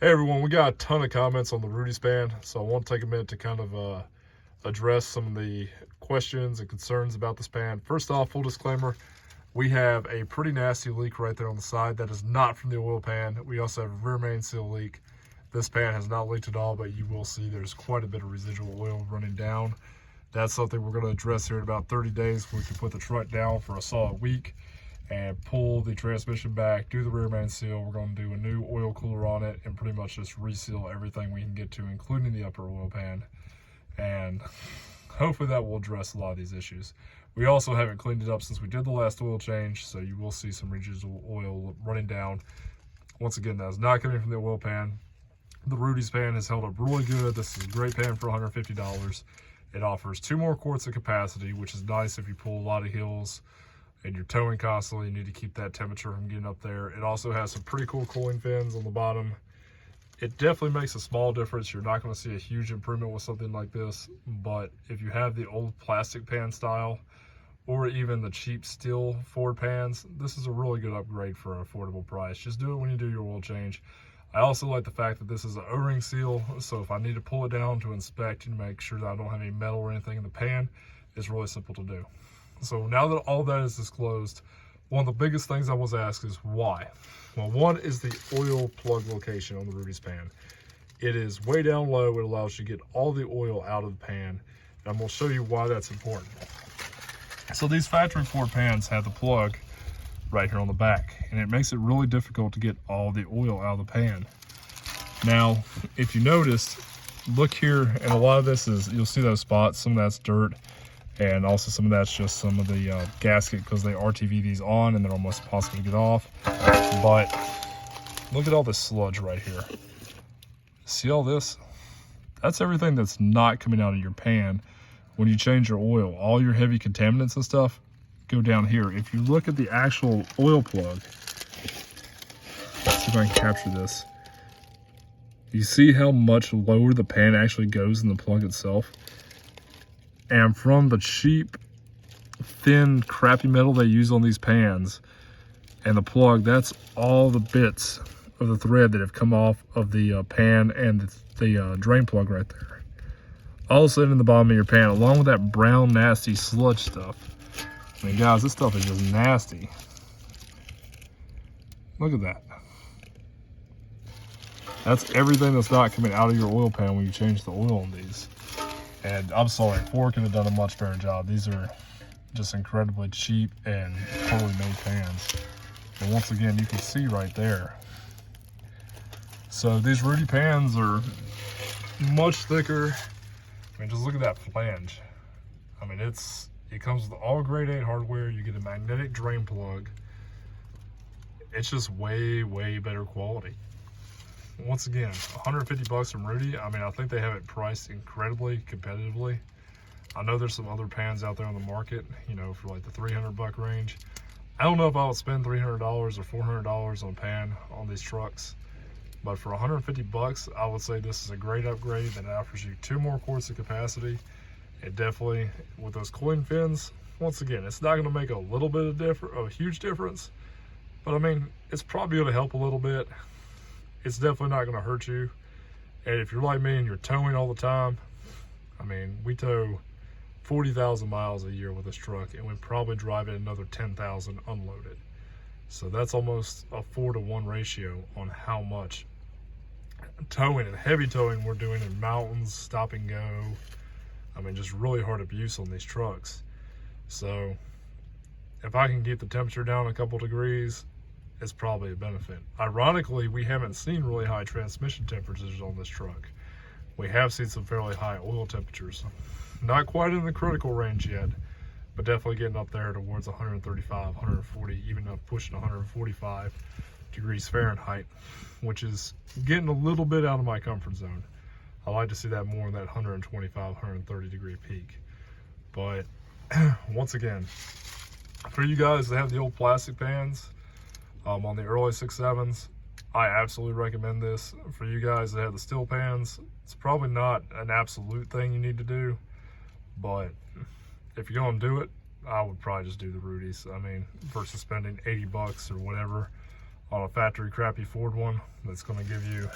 Hey everyone, we got a ton of comments on the Rudy span, so I want to take a minute to kind of address some of the questions and concerns about the span. First off, full disclaimer, we have a pretty nasty leak right there on the side that is not from the oil pan. We also have a rear main seal leak. This pan has not leaked at all, but you will see there's quite a bit of residual oil running down. That's something we're going to address here in about 30 days. We can put the truck down for a solid week and pull the transmission back, do the rear main seal. We're going to do a new oil cooler on it and pretty much just reseal everything we can get to, including the upper oil pan. And hopefully that will address a lot of these issues. We also haven't cleaned it up since we did the last oil change, so you will see some residual oil running down. Once again, that is not coming from the oil pan. The Rudy's pan has held up really good. This is a great pan for $150. It offers 2 more quarts of capacity, which is nice if you pull a lot of hills and you're towing constantly. You need to keep that temperature from getting up there. It also has some pretty cool cooling fins on the bottom. It definitely makes a small difference. You're not going to see a huge improvement with something like this, but if you have the old plastic pan style or even the cheap steel Ford pans, this is a really good upgrade for an affordable price. Just do it when you do your oil change. I also like the fact that this is an O-ring seal, so if I need to pull it down to inspect and make sure that I don't have any metal or anything in the pan, it's really simple to do. So now that all that is disclosed, one of the biggest things I was asked is why? Well, one is the oil plug location on the Rudy's pan. It is way down low. It allows you to get all the oil out of the pan, and I'm going to show you why that's important. So these factory Ford pans have the plug right here on the back, and it makes it really difficult to get all the oil out of the pan. Now, if you notice, look here, and a lot of this is, you'll see those spots, some of that's dirt, and also some of that's just some of the gasket, because they RTV these on and they're almost impossible to get off. But look at all this sludge right here. See all this? That's everything that's not coming out of your pan when you change your oil. All your heavy contaminants and stuff go down here. If you look at the actual oil plug, let's see if I can capture this. You see how much lower the pan actually goes than the plug itself? And from the cheap, thin, crappy metal they use on these pans and the plug, that's all the bits of the thread that have come off of the pan and the drain plug right there. All sitting in the bottom of your pan, along with that brown, nasty sludge stuff. I mean, guys, this stuff is just nasty. Look at that. That's everything that's not coming out of your oil pan when you change the oil on these. And I'm sorry, Ford could have done a much better job. These are just incredibly cheap and poorly made pans. And once again, you can see right there. So these Rudy pans are much thicker. I mean, just look at that flange. I mean, it comes with all grade 8 hardware. You get a magnetic drain plug. It's just way, way better quality. Once again, $150 from Rudy. I mean, I think they have it priced incredibly competitively. I know there's some other pans out there on the market, you know, for like the $300 range. I don't know if I would spend $300 or $400 on a pan on these trucks, but for $150, I would say this is a great upgrade that offers you 2 more quarts of capacity. It definitely, with those cooling fins, once again, it's not going to make a little bit of a huge difference, but I mean, it's probably going to help a little bit. It's definitely not going to hurt you. And if you're like me and you're towing all the time, I mean, we tow 40,000 miles a year with this truck, and we probably drive it another 10,000 unloaded. So that's almost a 4-to-1 ratio on how much towing and heavy towing we're doing in mountains, stop and go. I mean, just really hard abuse on these trucks. So if I can keep the temperature down a couple degrees, it's probably a benefit. Ironically, we haven't seen really high transmission temperatures on this truck. We have seen some fairly high oil temperatures. Not quite in the critical range yet, but definitely getting up there towards 135, 140, even up pushing 145 degrees Fahrenheit, which is getting a little bit out of my comfort zone. I like to see that more in that 125, 130 degree peak. But once again, for you guys that have the old plastic pans, on the early 6.7s, I absolutely recommend this. For you guys that have the steel pans, it's probably not an absolute thing you need to do, but if you're gonna do it, I would probably just do the Rudy's. I mean, versus spending $80 or whatever on a factory crappy Ford one that's gonna give you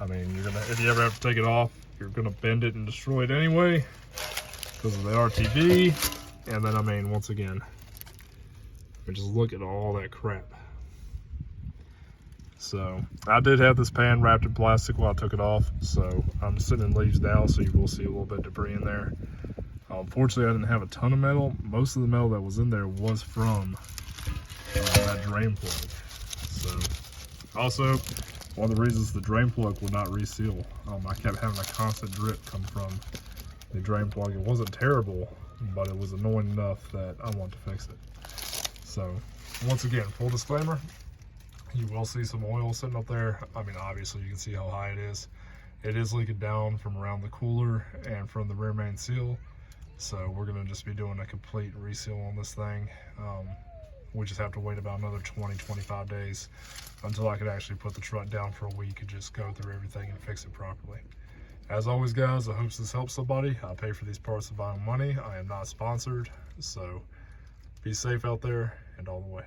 I mean, if you ever have to take it off, you're gonna bend it and destroy it anyway because of the RTV. And then, I mean, once again, just look at all that crap. So I did have this pan wrapped in plastic while I took it off, so I'm sitting in leaves now, so you will see a little bit of debris in there. Unfortunately, I didn't have a ton of metal. Most of the metal that was in there was from that drain plug. So also, one of the reasons the drain plug would not reseal, I kept having a constant drip come from the drain plug. It wasn't terrible, but it was annoying enough that I want to fix it. So once again, full disclaimer, you will see some oil sitting up there. I mean, obviously you can see how high it is. It is leaking down from around the cooler and from the rear main seal. So we're gonna just be doing a complete reseal on this thing. We just have to wait about another 20-25 days until I could actually put the truck down for a week and just go through everything and fix it properly. As always, guys, I hope this helps somebody. I pay for these parts with my own money. I am not sponsored, so be safe out there and all the way.